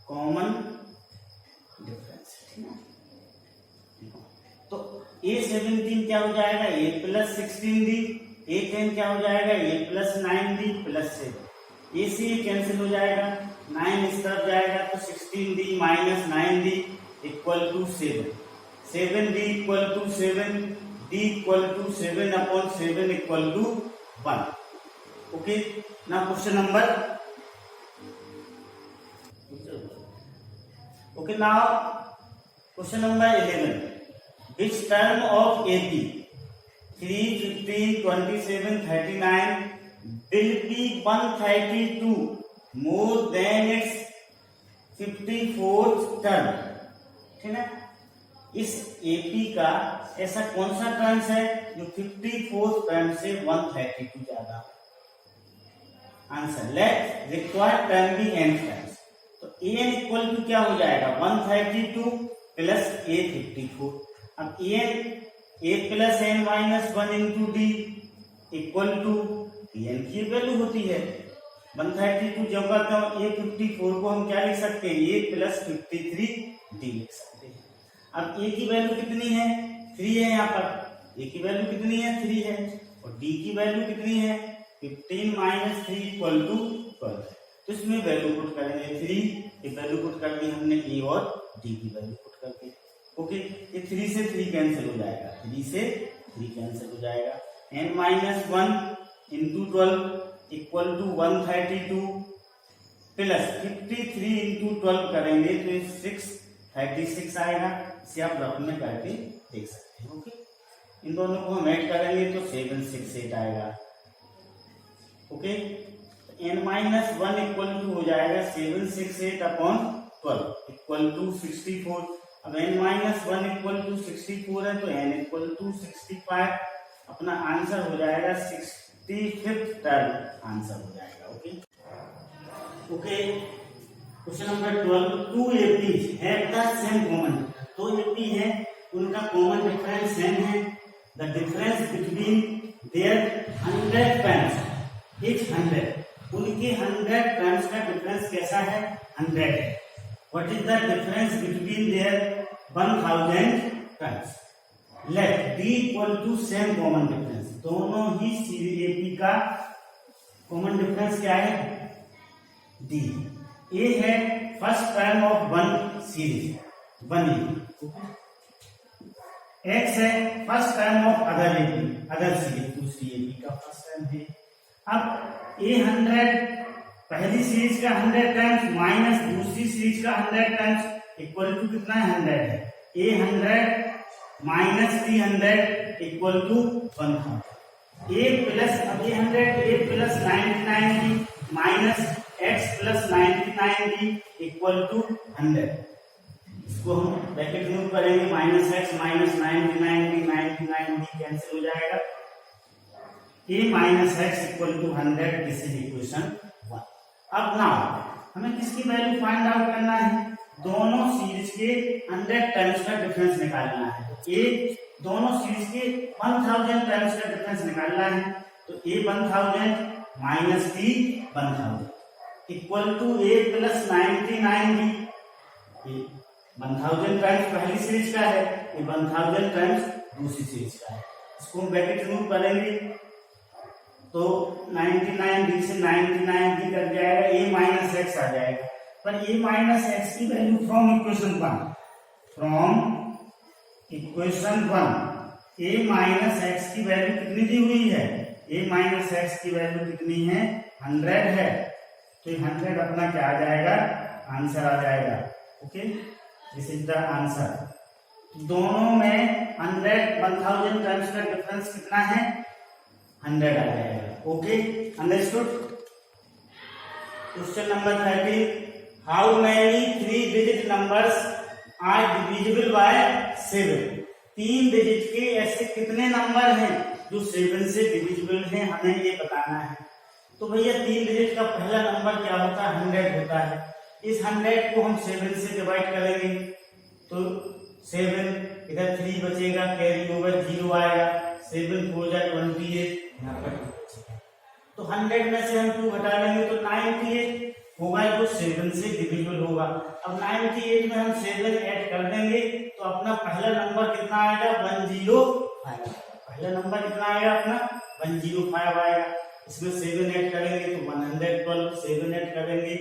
common difference, ठीक है। तो a17 क्या हो जाएगा a प्लस 16d, a10 क्या हो जाएगा a plus 9d plus 7, a से ये कैंसिल हो जाएगा, 9 इस तरफ जाएगा तो 16d minus 9d equal to 7, 7d equal to 7, d equal to 7 upon 7 equal to 1। Okay, now question number, okay now question number 11, which term of AP 3, 15, 27, 39 will be 132 more than its 54th term, ठीक है। इस AP का ऐसा कौन सा terms है जो 54th term से 132 ज्यादा। Answer, let required term be n terms, तो an इक्वल टू क्या हो जाएगा 132 प्लस a 54। अब a plus n minus 1 into D equal to n की वैल्यू होती है 132, जब करता हूं a 54 को हम क्या लिख सकते हैं a प्लस 53 d लिख सकते हैं। अब a की वैल्यू कितनी है 3 है, यहाँ पर a की वैल्यू कितनी है 3 है और d की वैल्यू कितनी है 15 माइनस 3 इक्वल टू 12, तो इसमें वैल्यू पुट करेंगे 3 की वैल्यू पुट कर दी हमने a और d की वैल्यू पुट करके। ओके, ये 3 से 3 कैंसिल हो जाएगा, 3 से 3 कैंसिल हो जाएगा, n minus 1 into 12 equal to 132 plus 53 into 12 करेंगे तो 636 आएगा। इसे आप रफ में करके देख सकते हैं। ओके, इन दोनों को हम ऐड करेंगे तो 768 आएगा। Okay, n minus 1 equal to हो जाएगा 768 अपॉन 12 इक्वल टू 64। अब n माइनस 1 इक्वल टू 64 है तो n इक्वल टू 65, अपना आंसर हो जाएगा 65th टर्म आंसर हो जाएगा। Okay, okay, question number 12, 2 APs have the same common, 2 AP है उनका कॉमन डिफरेंस सेम है, the difference between their 100 terms is 100, उनके 100 टर्म्स का डिफरेंस कैसा है 100 है। What is the difference between their 1000 terms? Let D equal to same common difference, दोनों ही AP का कॉमन डिफरेंस क्या है D। A है first term of one series 1AP, X है first term of other AP, other series दूसरी AP का first term है। अब ए 100 पहली सीरीज का 100 टाइम्स माइनस दूसरी सीरीज का 100 टाइम्स इक्वल टू कितना है 100 है। A 100 minus 300 equal to 1000। A plus अब A 100 A plus 99 D minus X plus 99 D equal to 100। इसको हम ब्रैकेट यूज करेंगे minus X minus 99 D 99 D cancel हो जाएगा। A minus X equal to 100 this is equation 1। अब now हमें किसकी value find out करना है, दोनों सीरीज के 100 टाइम्स का डिफरेंस निकालना है। तो ए दोनों सीरीज के 1000 टाइम्स का डिफरेंस निकालना है। तो a 1000 minus d 1000 equal to A plus 99 d. 1000 times पहली सीरीज का है, ये 1000 टाइम्स दूसरी सीरीज का है। इसको हम ब्रैकेट रिमूव करेंगे तो 99 डी से 99 डी कट जाएगा, ए माइनस एक्स आ जाएगा। पर ए माइनस एक्स की value from equation 1 A minus x की वैल्यू कितनी दी हुई है, ए माइनस एक्स की वैल्यू कितनी है 100 है। तो 100 अपना क्या आ जाएगा, आंसर आ जाएगा। Okay, this is the answer. दोनों में 1000 टाइम्स का डिफरेंस कितना है 100 आ जाएगा। Okay, understood. Question number 13, how many 3 digit numbers are divisible by 7। 3 digit के ऐसे कितने नंबर हैं जो 7 से डिविजिबल हैं, हमें ये बताना है। तो भैया 3 डिजिट का पहला नंबर क्या होता है 100 होता है। इस 100 को हम 7 से डिवाइड करेंगे तो 7 इधर 3 बचेगा, कैरी ओवर 0 आएगा, 7 4 जा 28, यहाँ पर 2 बचेगा। तो 100 में से हम 2 घटा लेंगे तो 98 होगा जो 7 से डिविजिबल होगा। अब 98 में हम 7 ऐड कर देंगे तो अपना पहला नंबर कितना आएगा 105। पहला नंबर कितना आएगा अपना 105 आएगा। इसमें 7 ऐड करेंगे तो 112, 7 ऐड करेंगे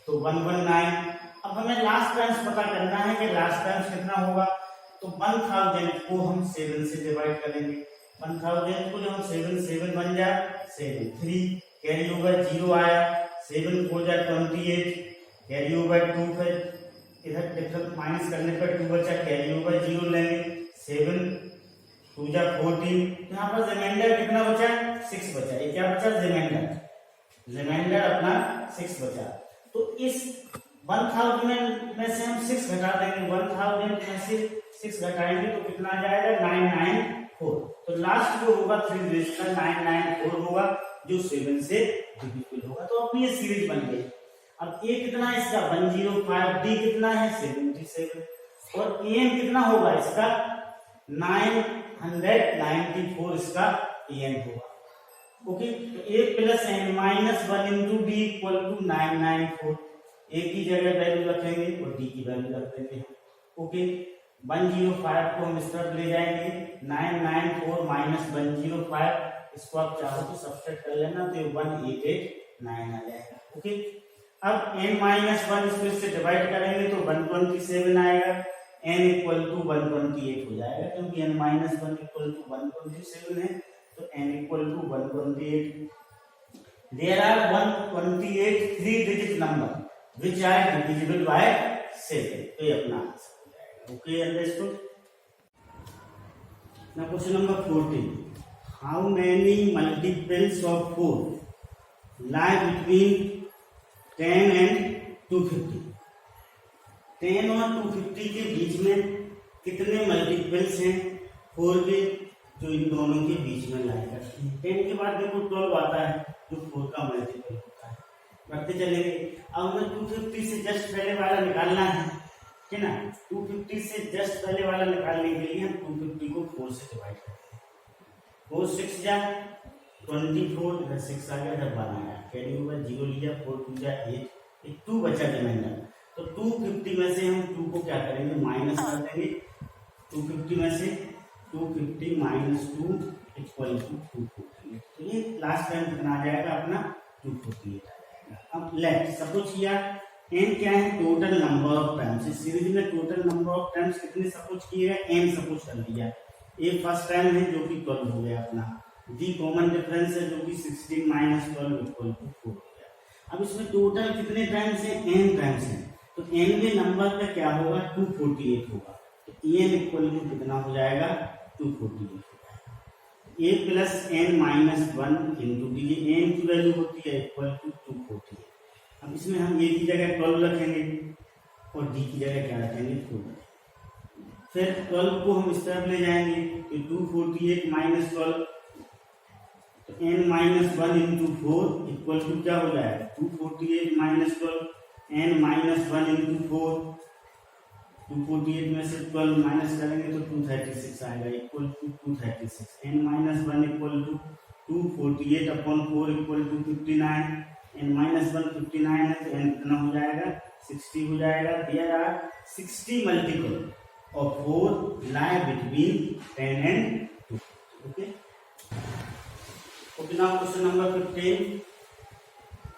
तो 119। अब हमें लास्ट टाइम्स पता करना है कि लास्ट टाइम्स कितना होगा। तो 1000 को हम 7 से डिवाइड करेंगे। 1000 को जब हम 7 बन जाए 7 3 कैरी ओवर 0 आया, 7 4 जा 28, कैरी ओवर 2 फिर इधर डिफरेंस माइनस करने पर 2 बचा, कैरी ओवर 0 लेंगे, 7 2 जा 14, यहाँ पर रिमाइंडर कितना बचा 6 बचा। ये क्या बचा रिमाइंडर अपना 6 बचा। तो इस 1000 में से हम 6 घटा देंगे, 1000 में से 6 घटाएंगे तो कितना आ जाएगा 994। तो लास्ट जो होगा 3 डिजिट का 994 होगा जो 7 से डिविजिबल होगा। तो अपनी ये सीरीज बन गई। अब ए कितना है इसका 105, डी कितना है 77 और एन कितना होगा इसका 994 इसका एन होगा। ओके, तो A plus N minus 1 into D equal to 994। A की जगह वैल्यू रखेंगे और डी की वैल्यू रख देंगे। ओके, 105 को हम इस तरफ ले जाएंगे, 994 माइनस 105, इसको आप चाहो तो सब्सट्रैक्ट कर लेना तो 1889 आ जाएगा। ओके, अब n माइनस 1 इसको इससे डिवाइड करेंगे तो 127 आएगा, n इक्वल टू 128 हो जाएगा क्योंकि n माइनस 1 इक्वल टू 127 है तो n equal to 128। There are 128 3 digit number which are divisible by 7। तो ये अपना आंसर हो जाएगा। Okay, understood. Now question number 14, how many multiples of 4 lie between 10 and 250। 10 और 250 के बीच में कितने मल्टीपल्स हैं 4 के जो इन दोनों के बीच में लाई करते हैं। 10 के बाद देखो 12 आता है जो 4 का मल्टीपल होता है। बढ़ते चलेंगे। अब हमें 250 से जस्ट पहले वाला निकालना है ना। 250 से जस्ट पहले वाला निकालने के लिए हम 250 को 4 से डिवाइड करते हैं। 4 6 जा 24, इधर 6 आ गया, इधर 1 आया, कैरी ओवर 0 लिया, 4 2 जा 8, एक 2 बचा रिमाइंडर। तो 250 में से हम 2 को क्या करेंगे माइनस कर देंगे। 250 में से 250 माइनस 2 इक्वल टू 240। तो ये लास्ट टाइम कितना आ जाएगा अपना 248 आ जाएगा। अब लेट सपोज किया n क्या है टोटल नंबर ऑफ टाइम्स। इस सीरीज में टोटल नंबर ऑफ टाइम्स कितने सपोज किए हैं n सपोज कर लिया। ये फर्स्ट टाइम है जो कि 12 हो गया अपना। डी कॉमन डिफरेंस है जो कि 16 माइनस 12 इक्वल टू 4 हो गया। अब इसमें टोटल कितने टाइम्स है, n टाइम्स है, तो nवे नंबर पे क्या होगा, 248 होगा। तो n इक्वल टू कितना हो जाएगा, 248 हो जाएगा। a plus n minus 1 into D, n की वैल्यू होती है इक्वल टू 248। अब इसमें हम a की जगह 12 रखेंगे और d की जगह क्या रखेंगे, 4 रखेंगे। फिर 12 को हम इस तरफ ले जाएंगे तो 248 माइनस 12, तो n minus 1 into 4 equal to क्या हो जाएगा, 248 माइनस 12, n माइनस 1 इंटू 4, 248 में से 12 माइनस करेंगे तो 236 आएगा equal to 236, n minus 1 equal to 248 upon 4 equal to 59, n minus 1 59 है तो n कितना हो जाएगा, 60 हो जाएगा। There are 60 multiple of 4 lie between 10 and 2. Okay. Okay. Now question number 15.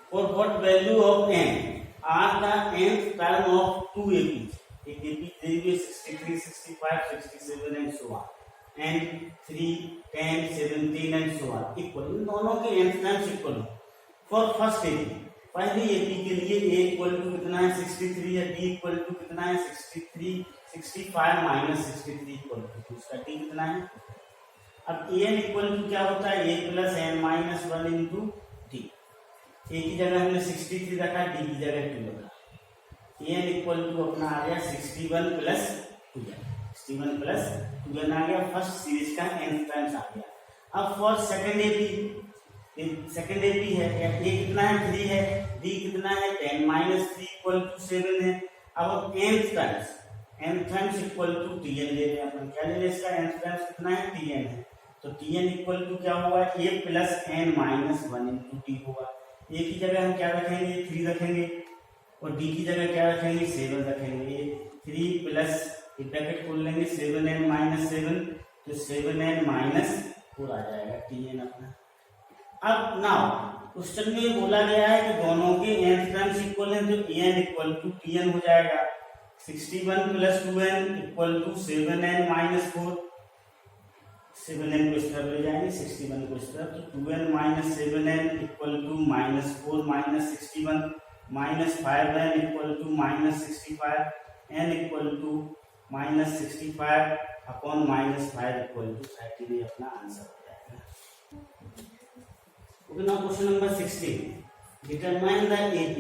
For what value of n are the nth term of two APs? एक AP देंगे 63, 65, 67 and so on. And 3, 10, 17 and so on. Equal. इन दोनों के nth terms equal. For first AP. पहली AP के लिए a equal to कितना है, 63 है, b इक्वल टू कितना है, 63, 65 माइनस 63 इक्वल टू उसका t कितना है। अब an इक्वल टू क्या होता है, a plus n minus 1 into T. a की जगह हमने 63 रखा, d की जगह 2 रखा। an इक्वल टू अपना आ गया 61 प्लस 2n, 61 प्लस 2n आ गया। फर्स्ट सीरीज का n टाइम्स आ गया। अब for second AP, second AP है, a कितना है, 3 है, d कितना है, 10 माइनस 3 इक्वल टू 7 है। अब nth times, nth times equal to tn ले रहे हैं अपन, क्या ले रहे हैं इसका, nth टाइम्स कितना है, tn है, तो tn इक्वल टू क्या होगा, a plus n minus 1 into T होगा। a की जगह हम क्या रखेंगे, 3 रखेंगे और d की जगह क्या रखेंगे, 7 रखेंगे। 3 प्लस ब्रैकेट खोल लेंगे 7n माइनस 7, तो 7n माइनस 4 आ जाएगा tn अपना। अब नाउ क्वेश्चन में बोला गया है कि दोनों के nth टर्म्स इक्वल हैं, तो n इक्वल टू tn हो जाएगा। 61 plus 2n equal to 7n minus 4, 7n को इस तरफ ले जाएंगे, 61 को इस तरफ, तो 2n minus 7n equal to minus 4 minus 61 minus 5n equal to minus 65, n equal to minus 65 upon minus 5 equal to 30। ये अपना आंसर हो जाएगा। Okay, now question number 16. Determine the AP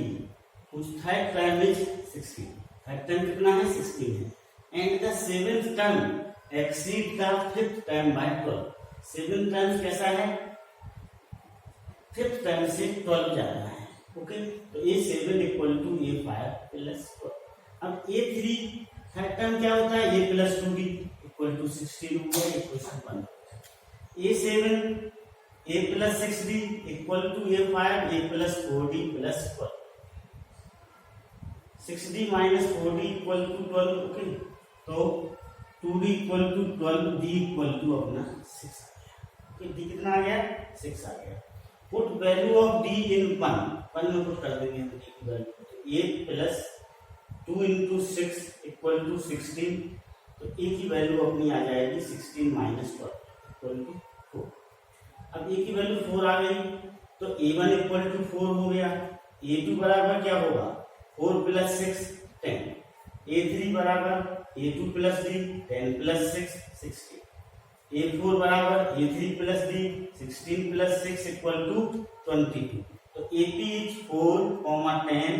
whose third term is 16. Third term कितना है, 16 है, and the seventh term exceed the fifth term by 12. Seventh term कैसा है, fifth term से 12 ज्यादा है। ओके, तो A7 equal to A5 plus 12। अब A3 थर्ड टर्म क्या होता है, A plus 2D equal to 16 हो गया, equation 1। A7 a plus 6d equal to a5 a plus 4d plus 12, 6d minus 4d equal to 12। Okay, तो 2d equal to 12, d equal to अपना 6 आ गया। Okay, d कितना आ गया, 6 आ गया। Put value of d in 1 में put कर देंगे हम d की वैल्यू, तो a plus 2 into 6 equal to 16, तो a की वैल्यू अपनी आ जाएगी 16 माइनस 12 इक्वल टू 4। अब a की वैल्यू 4 आ गई, तो a1 इक्वल टू 4 हो गया। a2 बराबर क्या होगा, 4 प्लस 6 10, a3 बराबर a2 plus d 10 plus 6 16, a4 बराबर a3 plus d 16 plus 6 equal to 22। तो AP is 4, 10,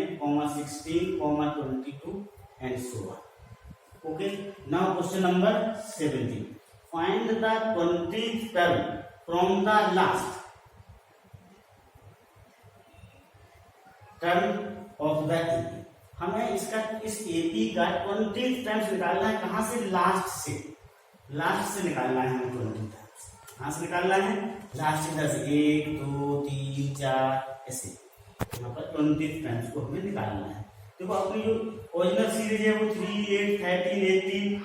16, 22 and so on. Okay, now question number 17। Find the 20th term from the last term of the AP। हमें इसका, इस AP का 20th terms निकालना है, कहां से, लास्ट से, लास्ट से निकालना है हमें 20 टर्म्स। कहां से निकालना है, लास्ट से, 10 1 2 3 4 ऐसे यहाँ पर 20th टर्म्स को हमें निकालना है। देखो अपनी जो ओरिजिनल सीरीज है वो 3 8 13 18,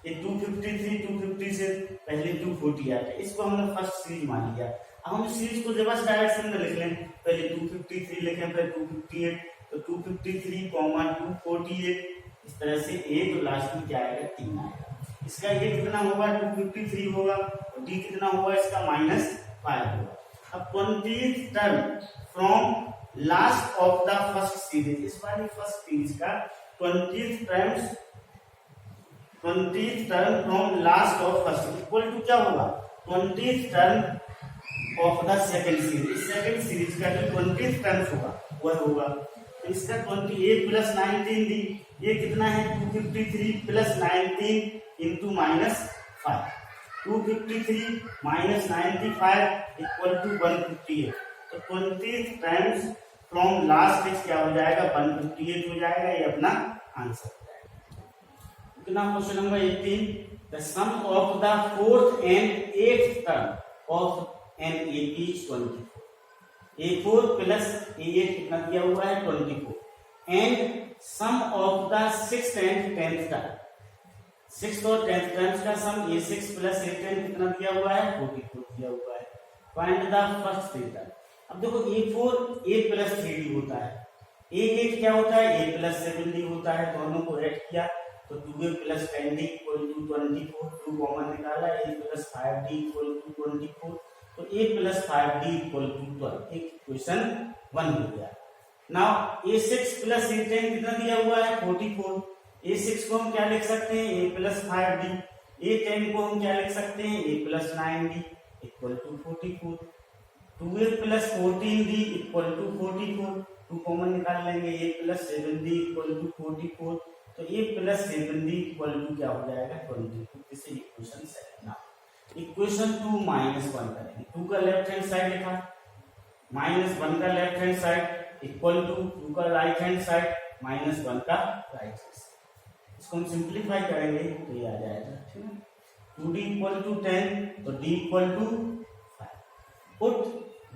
ये 253 250 से पहले 240 आया था, इसको हमने फर्स्ट सीरीज मान लिया। अब हम सीरीज को रिवर्स डायरेक्शन में लिख लें, पहले 253 लिखें फिर 258, तो 253, 248 इस तरह से a, तो लास्ट में क्या आएगा, 3 आएगा। इसका ये कितना होगा, 253 होगा, और d कितना होगा इसका, माइनस 5 होगा। अब 20th term from last of the first series, इस बार फर्स्ट सीरीज का 20th term from last of first equal to क्या होगा 20th term of the second series का जो 20th टर्म होगा वह होगा। तो इसका 28 प्लस 19 दी, ये कितना है 253 plus 19 into -5, 253 minus 95 equal to 158। तो 20 टाइम्स फ्रॉम लास्ट इज क्या हो जाएगा 158 हो जाएगा, ये अपना आंसर हो जाएगा। कितना question number 18, the sum of the 4th and 8th term of an AP is 24। A4 plus A8 कितना दिया हुआ है 24, and sum of the 6th and 10th term, 6th और 10th टर्म्स का सम A6 प्लस A10 कितना दिया हुआ है 44 दिया हुआ है। Find the first three term. अब देखो A4 A प्लस 3D होता है, A8 क्या होता है A प्लस 7D होता है, दोनों को ऐड किया तो 2A plus 10D equal to 24, 2 common निकाला A plus 5D equal to 24, तो A plus 5D equal to 12, एक क्वेश्चन 1 हो गया। नाउ A6 प्लस A10 कितना दिया हुआ है 44, A6 को हम क्या लिख सकते हैं A प्लस 5D, A10 को हम क्या लिख सकते हैं A plus 9D equal to 44, 2A plus 14D equal to 44, 2 common निकाल लेंगे A plus 7D equal to 44, तो A plus 7D equal to क्या हो जाएगा 22। This is equation 7। Now equation 2 -1 करेंगे, 2 का लेफ्ट हैंड साइड लिखा, -1 का left hand side equal to 2 का राइट हैंड साइड -1 का राइट हैंड साइड। इसको हम सिंप्लीफाई करेंगे तो ये आ जाएगा, ठीक है। 2D इक्वल टू 10, तो D equal to 5। Put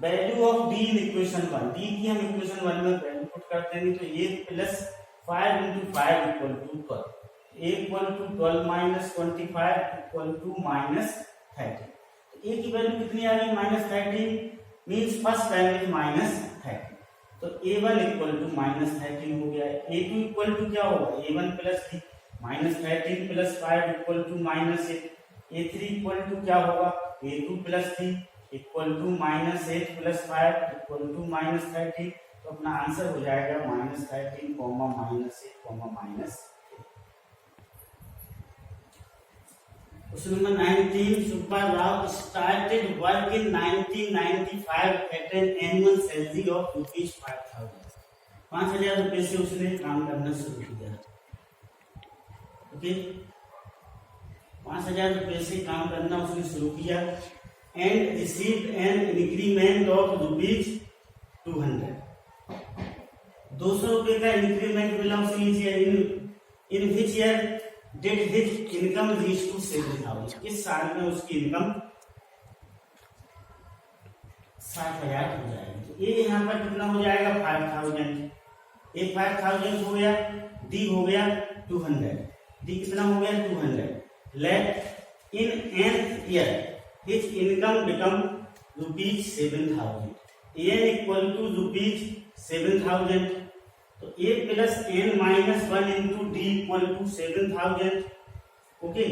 value of D in equation 1, D की हम इक्वेशन 1 में वैल्यू पुट कर देंगे तो A plus 5 into 5 equal to 12, A equal to 12 minus 25 equal to -30। तो A की वैल्यू कितनी आ गई -13, मीन्स फर्स्ट टाइम इज -30, तो A1 इक्वल टू -13 हो गया। A2 इक्वल टू क्या होगा A1 plus D, -13 plus 5 equal to -8, A3 equal to क्या होगा A2 plus D equal to -8 plus 5 equal to -13, तो अपना आंसर हो जाएगा -13, -8, -8। Question number 19, Subba Rao started work in 1995 at an annual salary of ₹5000। 5000 रुपए से उसने काम करना शुरू किया। ओके, 5000 रुपए से काम करना उसने शुरू किया and received an increment of ₹200। 200 रुपए का इंक्रीमेंट मिला उसे in which year did his income reach to 7000। इस साल में उसकी इनकम 60,000 हो जाएगी। तो ये यहाँ पर कितना हो जाएगा 5000, ये 5000 हो गया, डी हो गया 200, डी कितना हो गया 200। Let in nth year his income become ₹7000, n equal to ₹7000, तो a plus n minus 1 into D equal to 7000। Okay,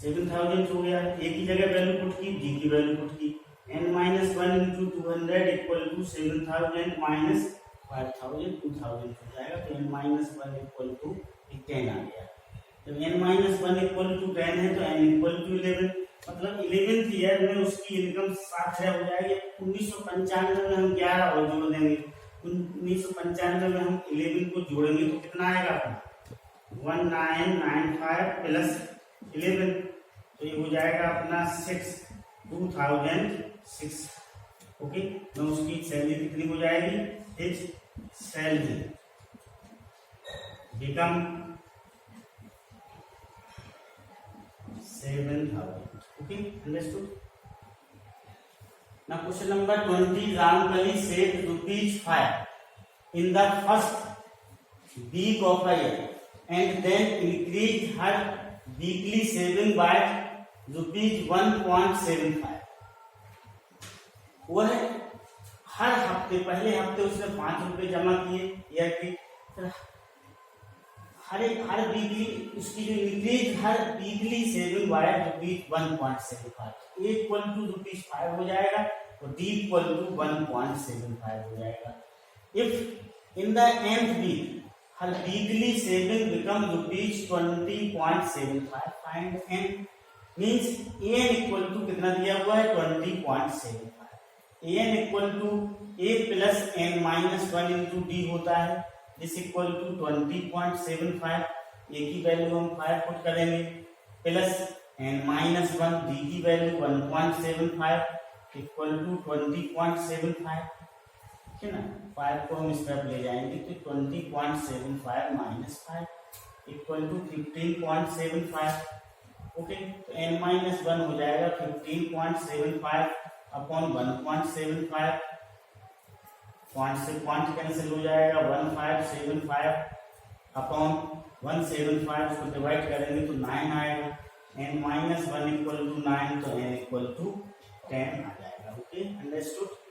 7000 हो गया, a की जगह वैल्यू पुट की, d की वैल्यू पुट की, n minus 1 into 200 equal to 7000 minus 5000, 2000 हो जाएगा। तो n माइनस 1 इक्वल टू 10 आ गया। तो n माइनस 1 इक्वल टू 10 है तो n इक्वल टू 11, मतलब 11th ईयर में उसकी इनकम 60,000 हो जाएगी। 1995 में हम 11 और जोड़ देंगे, 1995 में हम 11 को जोड़ेंगे तो कितना आएगा अपना 1995 प्लस 11, तो ये हो जाएगा अपना 2006। ओके, तो उसकी सैलरी कितनी हो जाएगी, his salary become 7000। Okay, understood. Now question number 20, Ramkali saved ₹5 in the first week of a year and then increased her weekly saving by ₹1.75। वह हर हफ्ते, पहले हफ्ते उसने ₹5 जमा किए ईयर के, हर वीकली उसकी जो इंक्रीज हर weekly saving by ₹1.75, A equal to ₹5 हो जाएगा तो D इक्वल टू 1.75 हो जाएगा। If in the nth week हर weekly saving become ₹20.75, find n means an equal to कितना दिया हुआ है 20.75, an equal to a plus n minus 1 into D होता है, दिस इक्वल टू 20.75, a की वैल्यू हम 5 पुट करेंगे प्लस n माइनस 1 d की वैल्यू 1.75 इक्वल टू 20.75, ठीक है ना। 5 को हम इस तरफ ले जाएंगे तो 20.75 माइनस 5 इक्वल टू 15.75, ओके। तो n माइनस 1 हो जाएगा 15.75 अपॉन 1.75, पॉइंट से पॉइंट कैंसिल हो जाएगा, 1575 अपॉन 175 को डिवाइड करेंगे तो 9 आएगा, n माइनस 1 इक्वल टू 9 तो n इक्वल टू 10 आ जाएगा, ओके। अंडरस्टूड।